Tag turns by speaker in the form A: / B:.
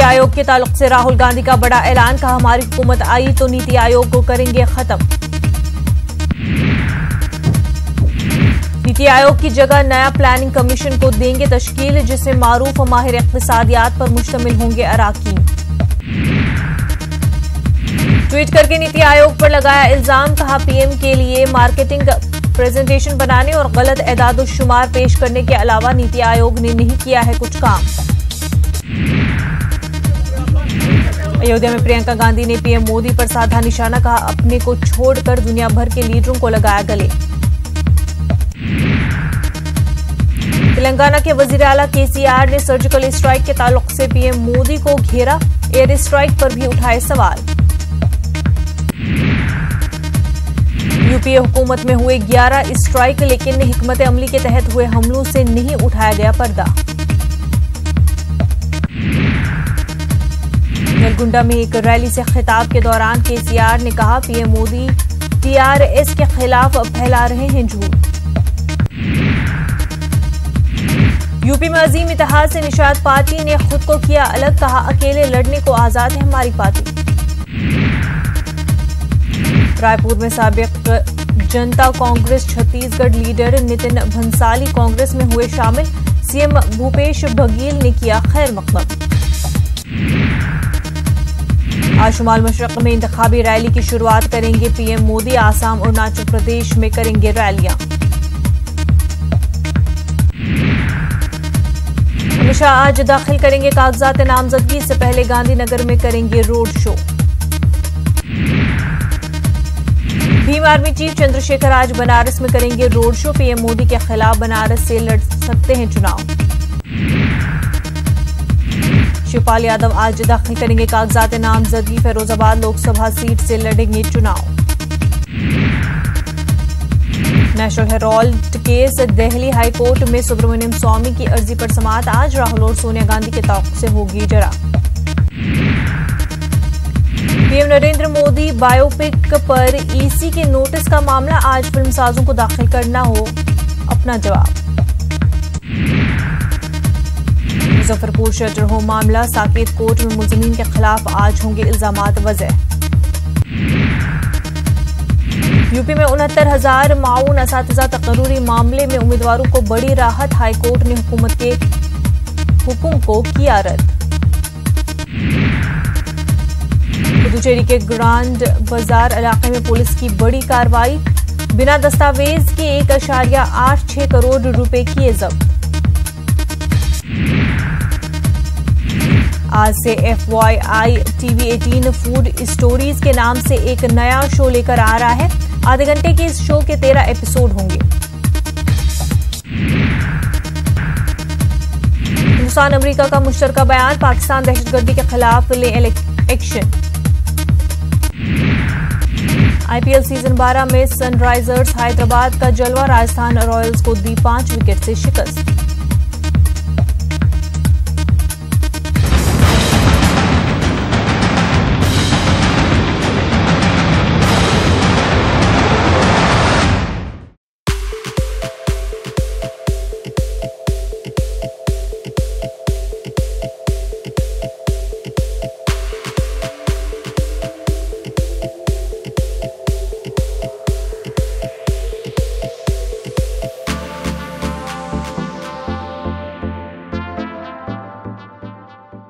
A: आयोग के ताल्लुक से राहुल गांधी का बड़ा ऐलान, कहा हमारी हुकूमत आई तो नीति आयोग को करेंगे खत्म। नीति आयोग की जगह नया प्लानिंग कमीशन को देंगे तश्कील, जिसमें मारूफ माहिर इक़्तिसादियात पर मुश्तमिल होंगे अराकीन। ट्वीट करके नीति आयोग पर लगाया इल्जाम, कहा पीएम के लिए मार्केटिंग प्रेजेंटेशन बनाने और गलत एदाद शुमार पेश करने के अलावा नीति आयोग ने नहीं किया है कुछ काम। अयोध्या में प्रियंका गांधी ने पीएम मोदी पर साधा निशाना, कहा अपने को छोड़कर दुनिया भर के लीडरों को लगाया गले। तेलंगाना के वजीर आला केसीआर ने सर्जिकल स्ट्राइक के ताल्लुक से पीएम मोदी को घेरा, एयर स्ट्राइक पर भी उठाए सवाल। यूपीए हुकूमत में हुए 11 स्ट्राइक, लेकिन हिकमत अमली के तहत हुए हमलों से नहीं उठाया गया पर्दा। नलगुंडा में एक रैली से खिताब के दौरान केसीआर ने कहा पीएम मोदी टीआरएस के खिलाफ फैला रहे हैं झूठ। यूपी में अजीम इत्तेहाद से निशात पार्टी ने खुद को किया अलग, कहा अकेले लड़ने को आजाद है हमारी पार्टी। रायपुर में साबिक जनता कांग्रेस छत्तीसगढ़ लीडर नितिन भंसाली कांग्रेस में हुए शामिल, सीएम भूपेश बघेल ने किया खैर मकदम। आज शुमाल मशरक में इंतखाबी रैली की शुरुआत करेंगे पीएम मोदी, आसाम और अरुणाचल प्रदेश में करेंगे रैलियां। अमित शाह आज दाखिल करेंगे कागजात नामजदगी, से पहले गांधीनगर में करेंगे road show. Bhim army chief Chandrashekhar आज बनारस में करेंगे रोड शो, पीएम मोदी के खिलाफ बनारस से लड़ सकते हैं चुनाव। शिवपाल यादव आज दाखिल करेंगे कागजात नामजदगी, फिरोजाबाद लोकसभा सीट से लड़ेंगे चुनाव। National Herald case, Delhi high court में सुब्रमण्यम स्वामी की अर्जी पर समाअत, आज राहुल और सोनिया गांधी के ताल्लुक से होगी जरा। पीएम नरेंद्र मोदी बायोपिक पर ईसी के नोटिस का मामला, आज फिल्मसाजों को दाखिल करना हो अपना जवाब। मुजफ्फरपुर शटर होम मामला, साकेत कोर्ट में मुलजिमीन के खिलाफ आज होंगे इल्जामात वज़ह। यूपी में 69,000 माऊन असातिज़ा तकर्रूरी मामले में उम्मीदवारों को बड़ी राहत, हाईकोर्ट ने हुकूमत के हुक्म को किया रद्द। पुदुचेरी के ग्रांड बाजार इलाके में पुलिस की बड़ी कार्रवाई, बिना दस्तावेज के 1.86 करोड़ रुपए किए जब्त। आज से FYI TV 18 फूड स्टोरीज के नाम से एक नया शो लेकर आ रहा है। आधे घंटे के इस शो के 13 एपिसोड होंगे। हिंदुस्तान अमेरिका का मुश्तरका बयान, पाकिस्तान दहशतगर्दी के खिलाफ ले एक्शन। IPL सीजन 12 में सनराइजर्स हैदराबाद का जलवा, राजस्थान रॉयल्स को दी 5 विकेट से शिकस्त।